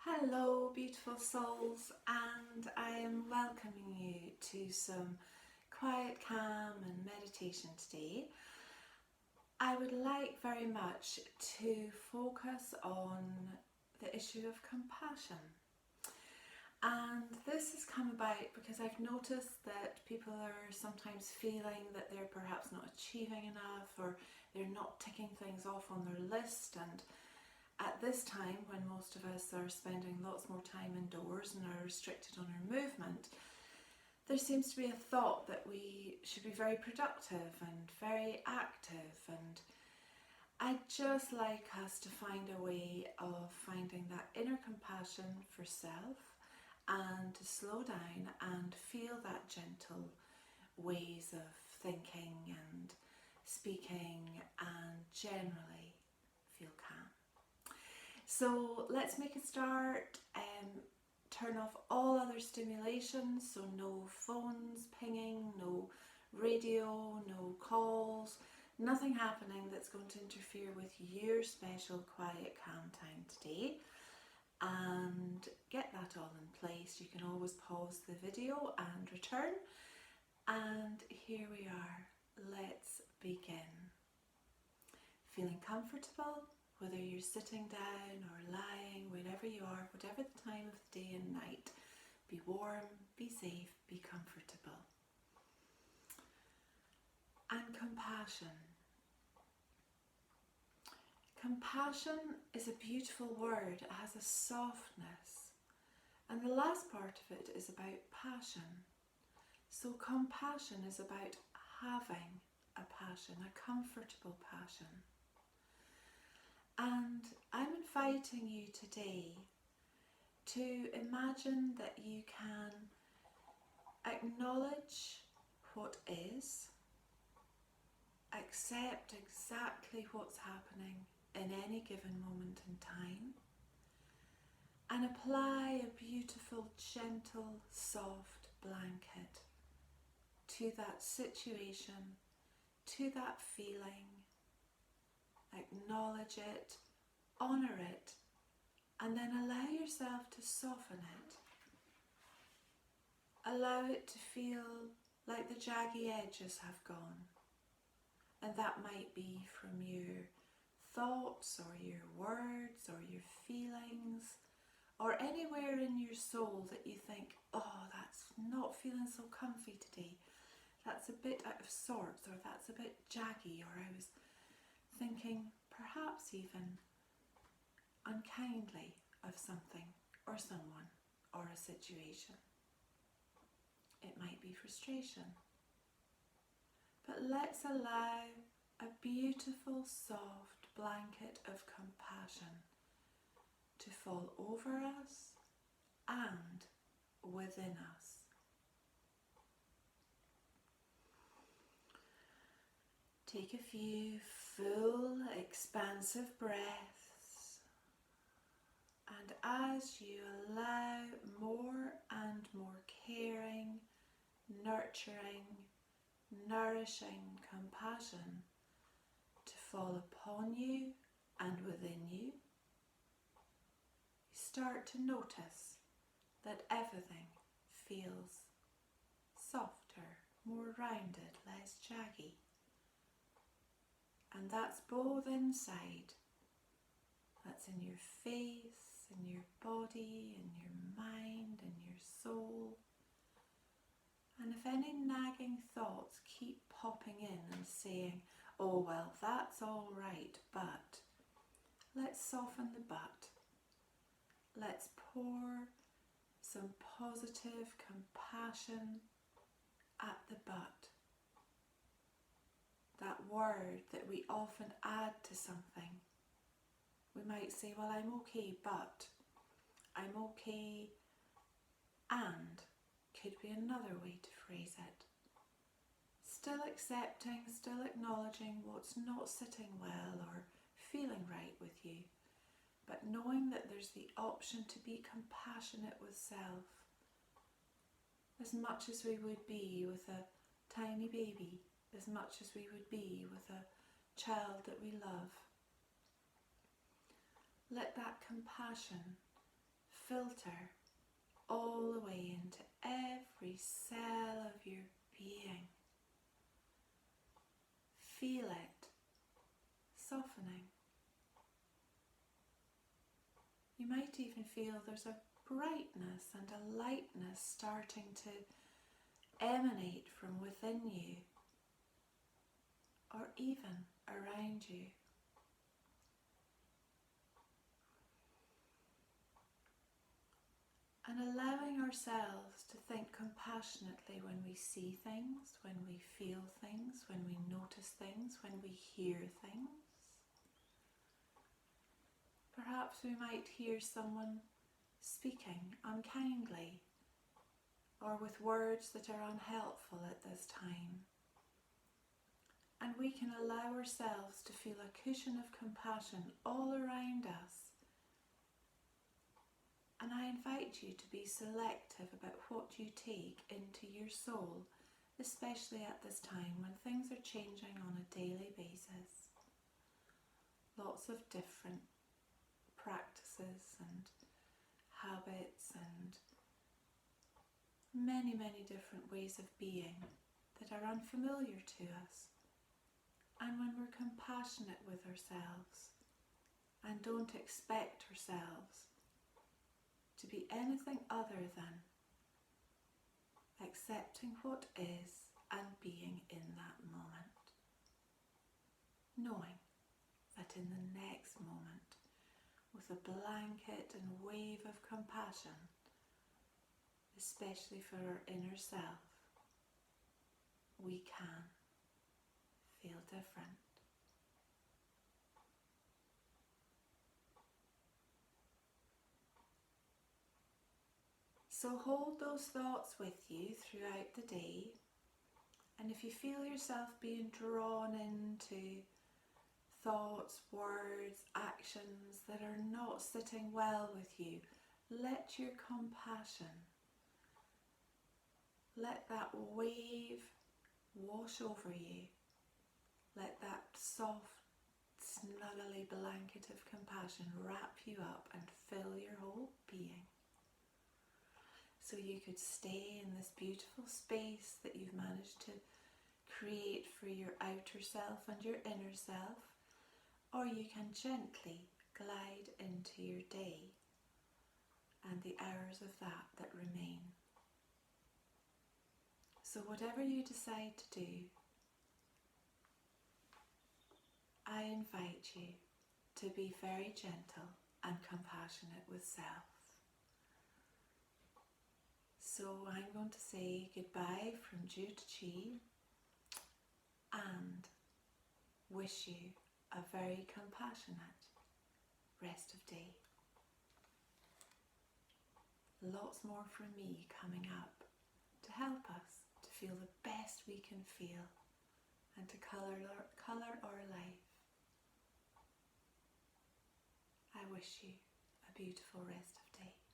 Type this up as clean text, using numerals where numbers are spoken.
Hello beautiful souls, and I am welcoming you to some quiet, calm and meditation today. I would like very much to focus on the issue of compassion. And this has come about because I've noticed that people are sometimes feeling that they're perhaps not achieving enough, or they're not ticking things off on their list, and at this time, when most of us are spending lots more time indoors and are restricted on our movement, there seems to be a thought that we should be very productive and very active, and I'd just like us to find a way of finding that inner compassion for self and to slow down and feel that gentle ways of thinking and speaking and generally feel calm. So let's make a start. Turn off all other stimulations, so no phones pinging, no radio, no calls, nothing happening that's going to interfere with your special quiet calm time today. And get that all in place. You can always pause the video and return. And here we are. Let's begin. Feeling comfortable? Whether you're sitting down or lying, wherever you are, whatever the time of the day and night, be warm, be safe, be comfortable. And compassion. Compassion is a beautiful word. It has a softness. And the last part of it is about passion. So compassion is about having a passion, a comfortable passion. And I'm inviting you today to imagine that you can acknowledge what is, accept exactly what's happening in any given moment in time, and apply a beautiful, gentle, soft blanket to that situation, to that feeling. Acknowledge it, honour it, and then allow yourself to soften it. Allow it to feel like the jaggy edges have gone. And that might be from your thoughts or your words or your feelings, or anywhere in your soul that you think, oh, that's not feeling so comfy today. That's a bit out of sorts, or that's a bit jaggy, or I was thinking perhaps even unkindly of something or someone or a situation. It might be frustration. But let's allow a beautiful soft blanket of compassion to fall over us and within us. Take a few full, expansive breaths, and as you allow more and more caring, nurturing, nourishing compassion to fall upon you and within you, you start to notice that everything feels softer, more rounded, less jaggy. And that's both inside, that's in your face, in your body, in your mind, in your soul. And if any nagging thoughts keep popping in and saying, oh well, that's all right, but let's soften the but. Let's pour some positive compassion at the but. That word that we often add to something. We might say, well, I'm okay, but I'm okay, and could be another way to phrase it. Still accepting, still acknowledging what's not sitting well or feeling right with you, but knowing that there's the option to be compassionate with self as much as we would be with a tiny baby, as much as we would be with a child that we love. Let that compassion filter all the way into every cell of your being. Feel it softening. You might even feel there's a brightness and a lightness starting to emanate from within you, or even around you. And allowing ourselves to think compassionately when we see things, when we feel things, when we notice things, when we hear things. Perhaps we might hear someone speaking unkindly or with words that are unhelpful at this time. And we can allow ourselves to feel a cushion of compassion all around us. And I invite you to be selective about what you take into your soul, especially at this time when things are changing on a daily basis. Lots of different practices and habits and many different ways of being that are unfamiliar to us. And when we're compassionate with ourselves and don't expect ourselves to be anything other than accepting what is and being in that moment, knowing that in the next moment, with a blanket and wave of compassion, especially for our inner self, we can feel different. So hold those thoughts with you throughout the day, and if you feel yourself being drawn into thoughts, words, actions that are not sitting well with you, let your compassion, let that wave wash over you. Let that soft, snuggly blanket of compassion wrap you up and fill your whole being. So you could stay in this beautiful space that you've managed to create for your outer self and your inner self, or you can gently glide into your day and the hours of that remain. So whatever you decide to do, I invite you to be very gentle and compassionate with self. So I'm going to say goodbye from Jude Chi and wish you a very compassionate rest of day. Lots more from me coming up to help us to feel the best we can feel and to colour our life. I wish you a beautiful rest of day.